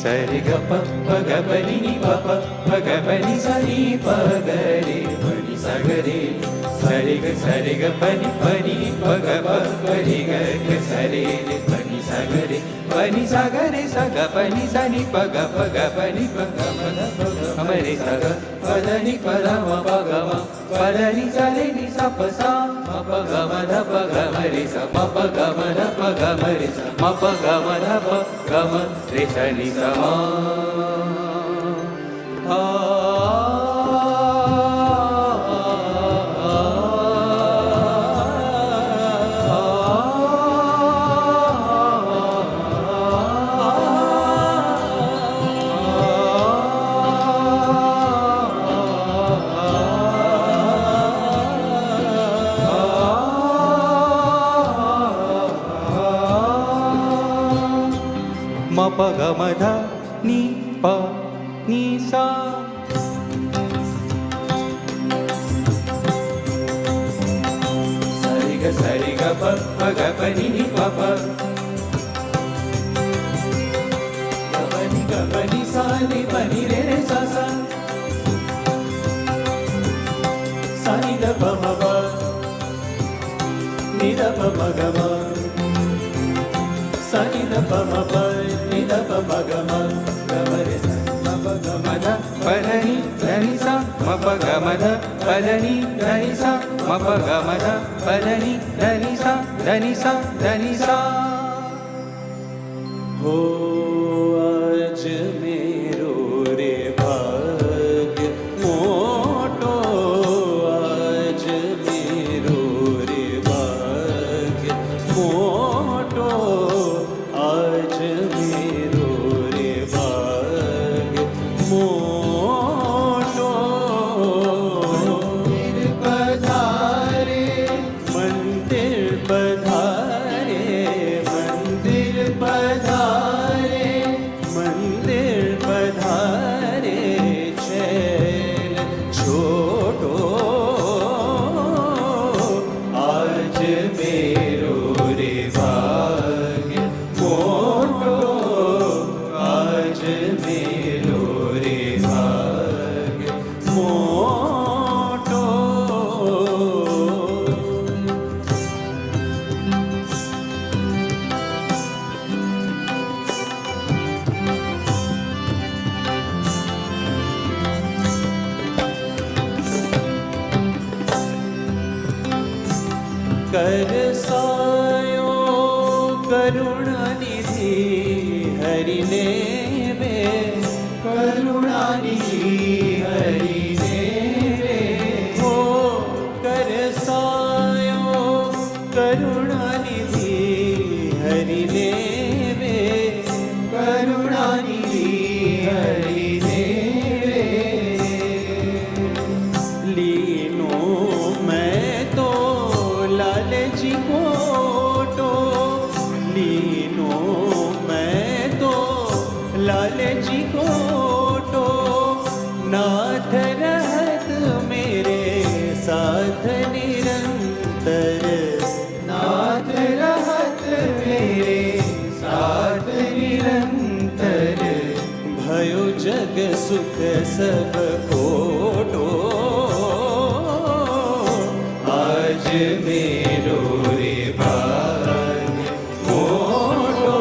सरि ग प प ग प नि नि प प प ग प नि सा नि प ग रे प नि सा ग रे सरि ग प नि प ग प प रि ग ग स रे रे प नि सा ग रे प नि सा ग रे सा ग प नि सा नि प ग नि प ग म ग प ग म रे सा ग प द नि प द म प ग म प द नि सा रे नि सा प सा म प ग म ध प ग म रे सा म प ग म ध प ग म रे सा म प ग म ध प ग म रे सा नि सा म म प ग म ध नि प नि सा सरि ग प प ग प नि नि प प ग प नि सा नि प नि रे रे सा सा सा नि द प म प नि द प म ग म सा नि द प म प नि द प म ग म ग म रे सा म प ग म ध प ध नि ध नि सा म प ग म ध प ध नि ध नि सा म प ग म ध प ध नि ध नि सा ध नि सा ध नि सा हो आज मेरो रे भाग्य मोटो आज मेरो रे भाग्य मोटो आज मेरो रे भाग्य मोटो मंदिर पधारे मंदिर पधारे मंदिर पधारे चैल छोटो आज मेरो रे भाग्य मोटो आज मेरो रे भाग्य मोटो कर सायो करुणानिधि हरि ने वे करुणानिधि हरि देवे हो कर सायो करुणानिधि हरि ने वे करुणानिधि हरि देवे लीनो मैं तो लालची कोटो लीनो मैं तो लालची कोटो नाथ रहत मेरे साथ निरंतर नाथ रहत मेरे साथ निरंतर भयो जग सुख सब कोटो आज मेरो रे भाग्य मोटो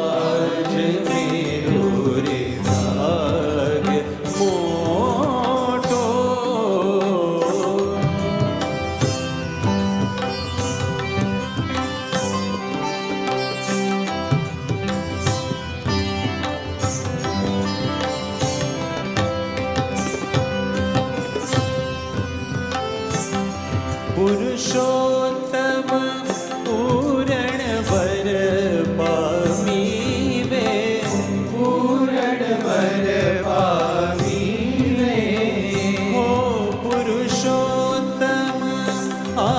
आज मेरो रे भाग्य मोटो पुरुषोत्तम पूरण वर पामी वे पूरण वर पामी रे हो पुरुषोत्तम आ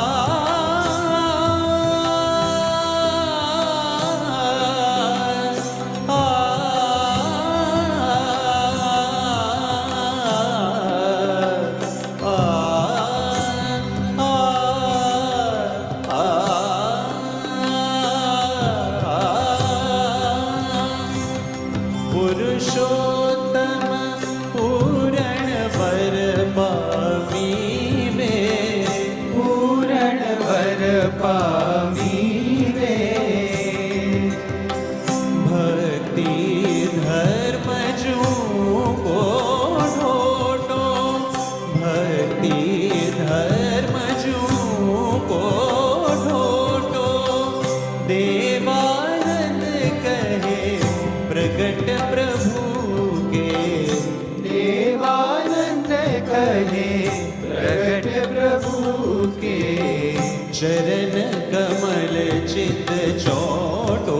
चरण कमल चित चोटो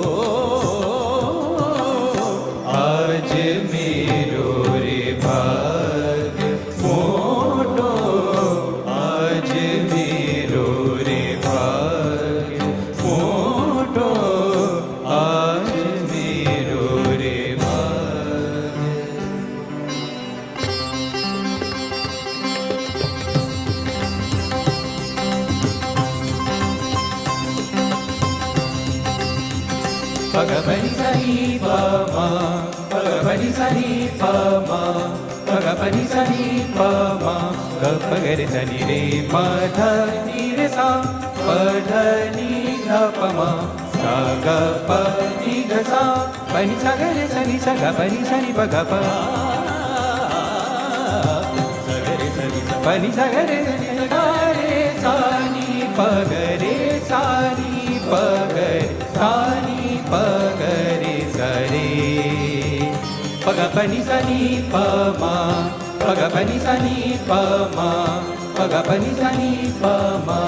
आज मेरो रे भाग्य मोटो आज मेरो रे भाग्य मोटो आज मेरो रे भाग्य Pagapani sani pama, pagapani sani pama, pagapani sani pama, gapagare sani re madha ni re sa, padha ni dha pama, sa ga pa ni ga sa, pani sa ga re sani sa ga pani sani pagapa, pani sa ga re sani sa ga re sani pagare sani pagare sani pagare sare pagapani sani pama pagapani sani pama pagapani sani pama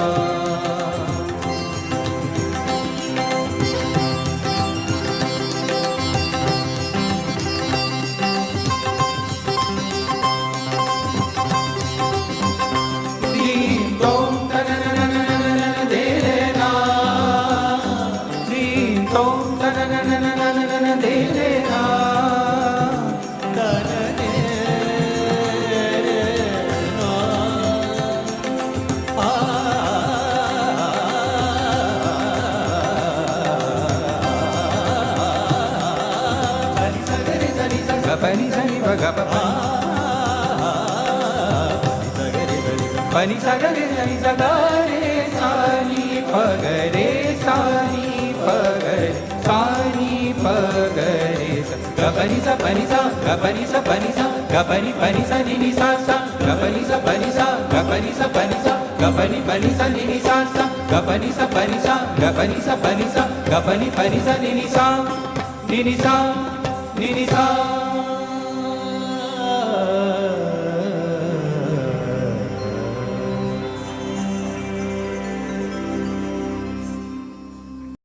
Ding dong da da da da da da da de na Ding dong da da da da da da da da de na Pani sani pagapa pani sagare sani sagare sani pagare sani pagare sani pagare gapani sa pani sa gapani sa pani sa gapani pani sa ni ni sa sa gapani sa pani sa gapani sa pani sa gapani pani sa ni ni sa sa gapani sa pani sa gapani sa pani sa gapani pani sa ni ni sa ni ni sa ni ni sa